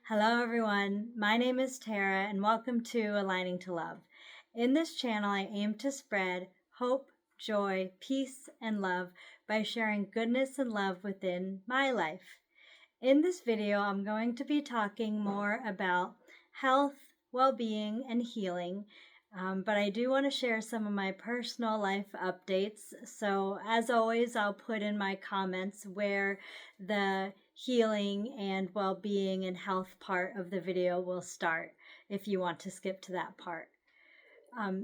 Hello, everyone. My name is Tara, and welcome to Aligning to Love. In this channel, I aim to spread hope, joy, peace, and love by sharing goodness and love within my life. In this video, I'm going to be talking more about health, well-being, and healing. But I do want to share some of my personal life updates. So as always, I'll put in my comments where the healing and well-being and health part of the video will start if you want to skip to that part.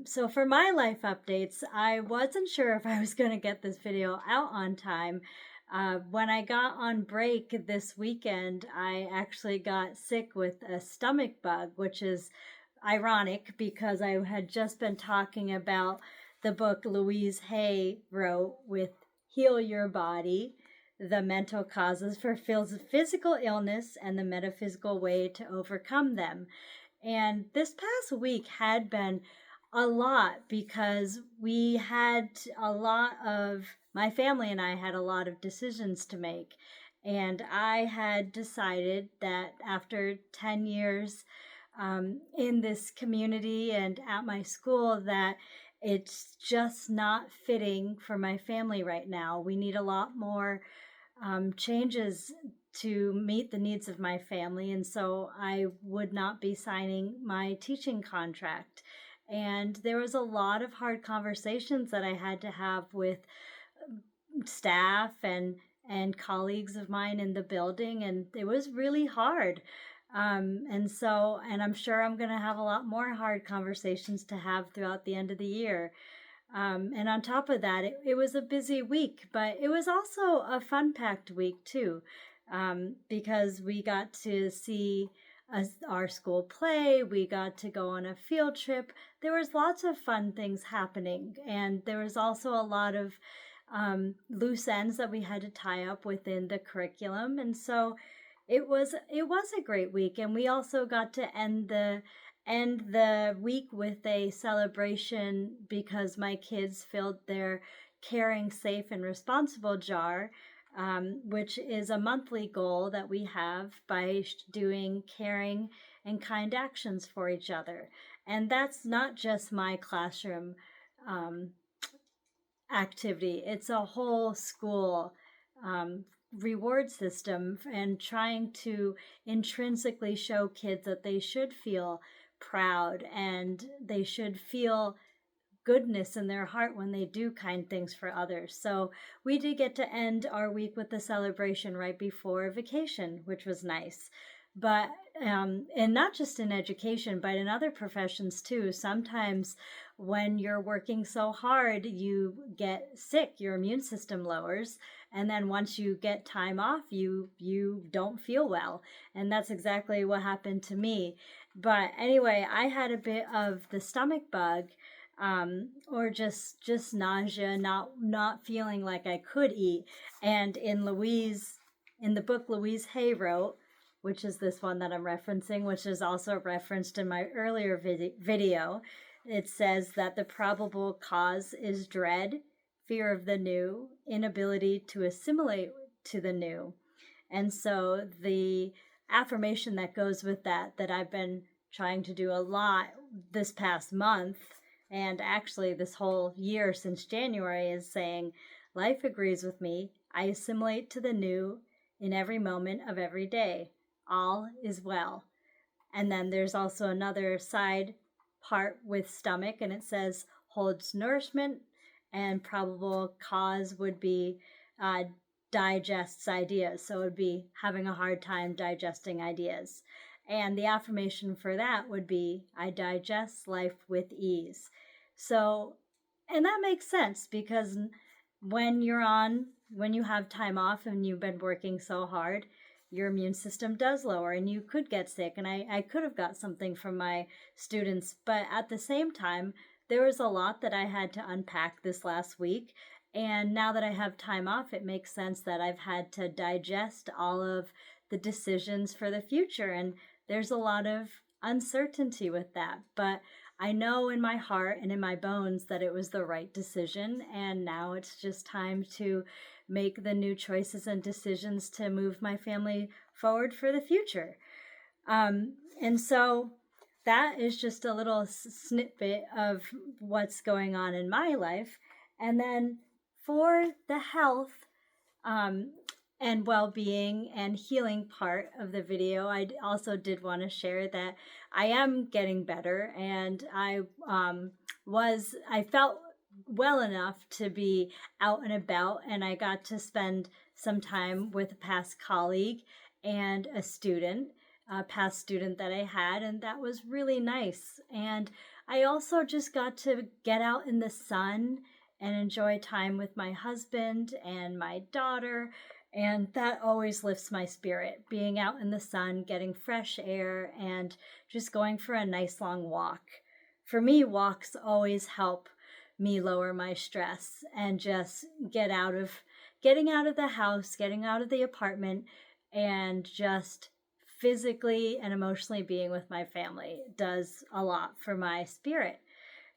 So for my life updates, I wasn't sure if I was going to get this video out on time. When I got on break this weekend, I actually got sick with a stomach bug, which is ironic because I had just been talking about the book Louise Hay wrote with Heal Your Body, the mental causes for physical illness and the metaphysical way to overcome them. And this past week had been a lot because we had my family and I had a lot of decisions to make. And I had decided that after 10 years in this community and at my school that it's just not fitting for my family right now. We need a lot more changes to meet the needs of my family, and so I would not be signing my teaching contract. And there was a lot of hard conversations that I had to have with staff and colleagues of mine in the building, and it was really hard. And I'm sure I'm going to have a lot more hard conversations to have throughout the end of the year. And on top of that, it was a busy week, but it was also a fun-packed week too, because we got to see our school play, we got to go on a field trip. There was lots of fun things happening, and there was also a lot of loose ends that we had to tie up within the curriculum. And so it was a great week, and we also got to end the week with a celebration because my kids filled their Caring, Safe, and Responsible jar, which is a monthly goal that we have by doing caring and kind actions for each other. And that's not just my classroom activity. It's a whole school reward system, and trying to intrinsically show kids that they should feel proud and they should feel goodness in their heart when they do kind things for others. So we did get to end our week with the celebration right before vacation, which was nice. But and not just in education, but in other professions too. Sometimes when you're working so hard, you get sick, your immune system lowers, and then once you get time off, you don't feel well. And that's exactly what happened to me. But anyway, I had a bit of the stomach bug, or just nausea, not feeling like I could eat. And in the book Louise Hay wrote, which is this one that I'm referencing, which is also referenced in my earlier video, it says that the probable cause is dread, fear of the new, inability to assimilate to the new. And so the affirmation that goes with that I've been trying to do a lot this past month, and actually this whole year since January, is saying, life agrees with me. I assimilate to the new in every moment of every day. All is well. And then there's also another side part with stomach, and it says holds nourishment, and probable cause would be digests ideas. So it would be having a hard time digesting ideas. And the affirmation for that would be, I digest life with ease. So, and that makes sense because when you have time off and you've been working so hard, your immune system does lower and you could get sick. And I could have got something from my students, but at the same time, there was a lot that I had to unpack this last week. And now that I have time off, it makes sense that I've had to digest all of the decisions for the future. And there's a lot of uncertainty with that. But I know in my heart and in my bones that it was the right decision. And now it's just time to make the new choices and decisions to move my family forward for the future. And so that is just a little snippet of what's going on in my life. And then for the health um, and well-being and healing part of the video, I also did want to share that I am getting better, and I felt well enough to be out and about, and I got to spend some time with a past colleague and a past student that I had, and that was really nice. And I also just got to get out in the sun and enjoy time with my husband and my daughter. And that always lifts my spirit, being out in the sun, getting fresh air, and just going for a nice long walk. For me, walks always help me lower my stress and just getting out of the house, getting out of the apartment, and just physically and emotionally being with my family does a lot for my spirit.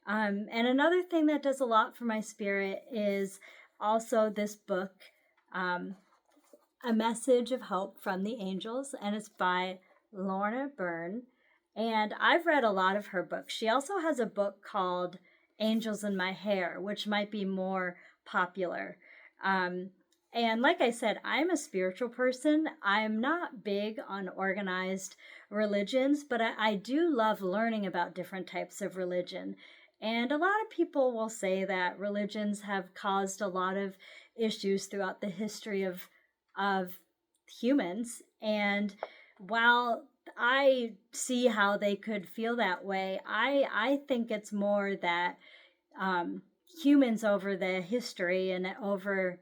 And another thing that does a lot for my spirit is also this book, A Message of Hope from the Angels, and it's by Lorna Byrne. And I've read a lot of her books. She also has a book called Angels in My Hair, which might be more popular. And like I said, I'm a spiritual person. I'm not big on organized religions, but I do love learning about different types of religion. And a lot of people will say that religions have caused a lot of issues throughout the history of humans. And while I see how they could feel that way, I think it's more that humans over the history and over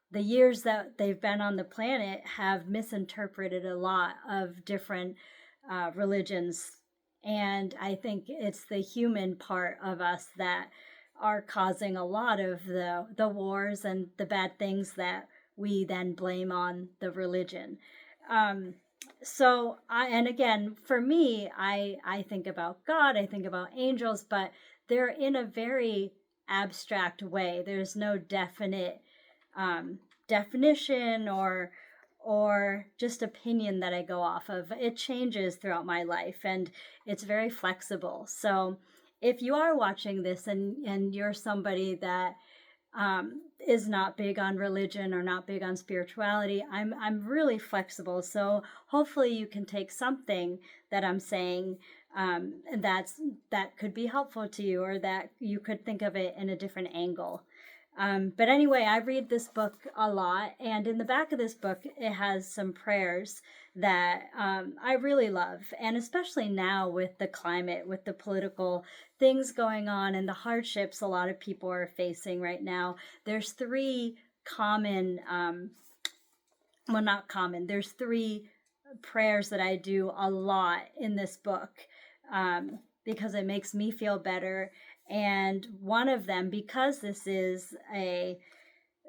the years that they've been on the planet have misinterpreted a lot of different religions. And I think it's the human part of us that are causing a lot of the wars and the bad things that we then blame on the religion. And again, for me, I think about God, I think about angels, but they're in a very abstract way. There's no definite definition or just opinion that I go off of. It changes throughout my life, and it's very flexible. So if you are watching this and you're somebody that is not big on religion or not big on spirituality, I'm really flexible. So hopefully you can take something that I'm saying that could be helpful to you, or that you could think of it in a different angle. But anyway, I read this book a lot, and in the back of this book, it has some prayers that I really love. And especially now with the climate, with the political things going on and the hardships a lot of people are facing right now, there's three there's three prayers that I do a lot in this book because it makes me feel better. And one of them, because this is a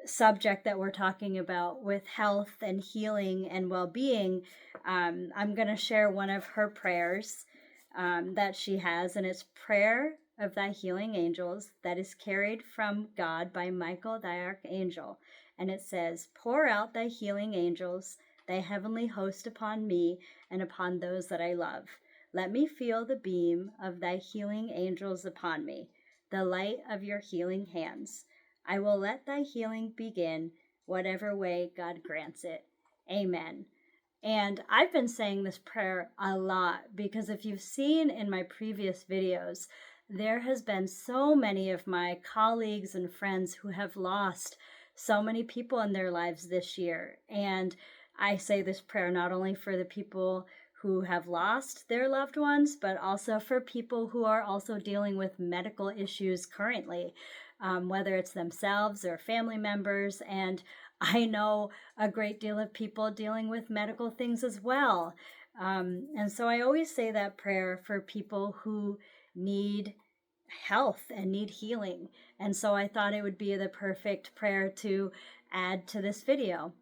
subject that we're talking about with health and healing and well-being, I'm going to share one of her prayers that she has, and it's Prayer of Thy Healing Angels, that is carried from God by Michael, thy archangel. And it says, pour out thy healing angels, thy heavenly host upon me and upon those that I love. Let me feel the beam of thy healing angels upon me, the light of your healing hands. I will let thy healing begin, whatever way God grants it. Amen. And I've been saying this prayer a lot because if you've seen in my previous videos, there has been so many of my colleagues and friends who have lost so many people in their lives this year. And I say this prayer not only for the people who have lost their loved ones, but also for people who are also dealing with medical issues currently, whether it's themselves or family members. And I know a great deal of people dealing with medical things as well. And so I always say that prayer for people who need health and need healing. And so I thought it would be the perfect prayer to add to this video.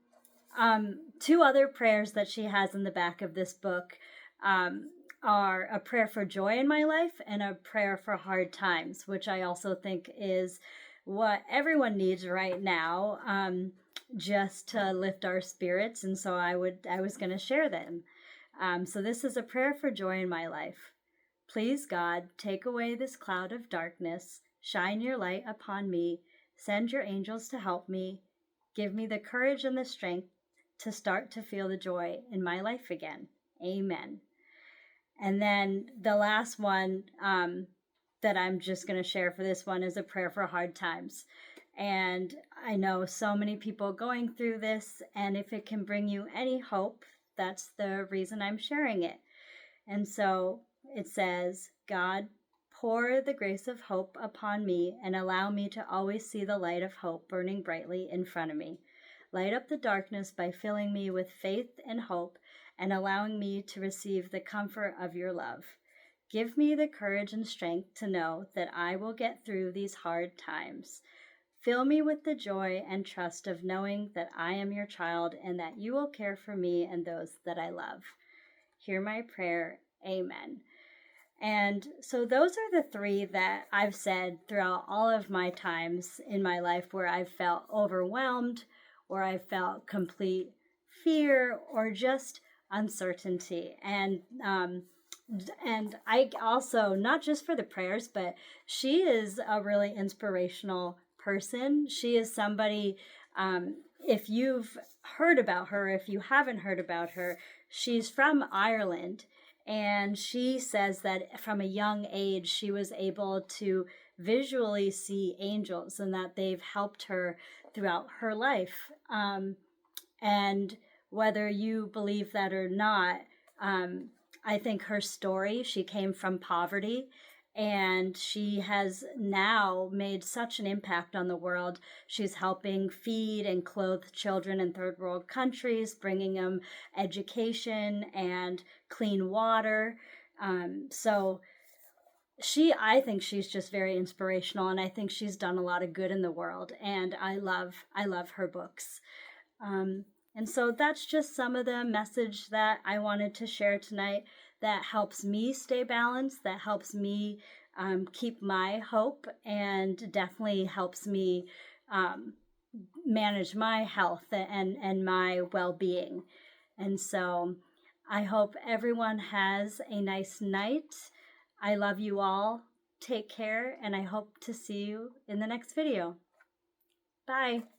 Two other prayers that she has in the back of this book are a prayer for joy in my life and a prayer for hard times, which I also think is what everyone needs right now, just to lift our spirits. And so I was going to share them. So this is a prayer for joy in my life. Please, God, take away this cloud of darkness, shine your light upon me, send your angels to help me, give me the courage and the strength to start to feel the joy in my life again. Amen. And then the last one that I'm just going to share for this one is a prayer for hard times. And I know so many people going through this, and if it can bring you any hope, that's the reason I'm sharing it. And so it says, God, pour the grace of hope upon me and allow me to always see the light of hope burning brightly in front of me. Light up the darkness by filling me with faith and hope and allowing me to receive the comfort of your love. Give me the courage and strength to know that I will get through these hard times. Fill me with the joy and trust of knowing that I am your child and that you will care for me and those that I love. Hear my prayer. Amen. And so those are the three that I've said throughout all of my times in my life where I've felt overwhelmed, or I felt complete fear, or just uncertainty. And I also, not just for the prayers, but she is a really inspirational person. She is somebody, if you've heard about her, if you haven't heard about her, she's from Ireland. And she says that from a young age, she was able to visually see angels and that they've helped her throughout her life. And whether you believe that or not, I think her story, she came from poverty, and she has now made such an impact on the world. She's helping feed and clothe children in third world countries, bringing them education and clean water. So I think she's just very inspirational, and I think she's done a lot of good in the world, and I love her books. And so that's just some of the message that I wanted to share tonight that helps me stay balanced, that helps me keep my hope, and definitely helps me manage my health and my well-being. And so I hope everyone has a nice night. I love you all. Take care, and I hope to see you in the next video. Bye.